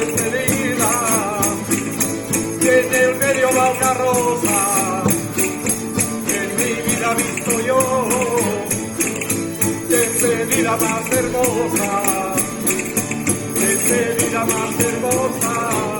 despedida, y en el medio va una rosa, que en mi vida he visto yo, despedida más hermosa, despedida más hermosa.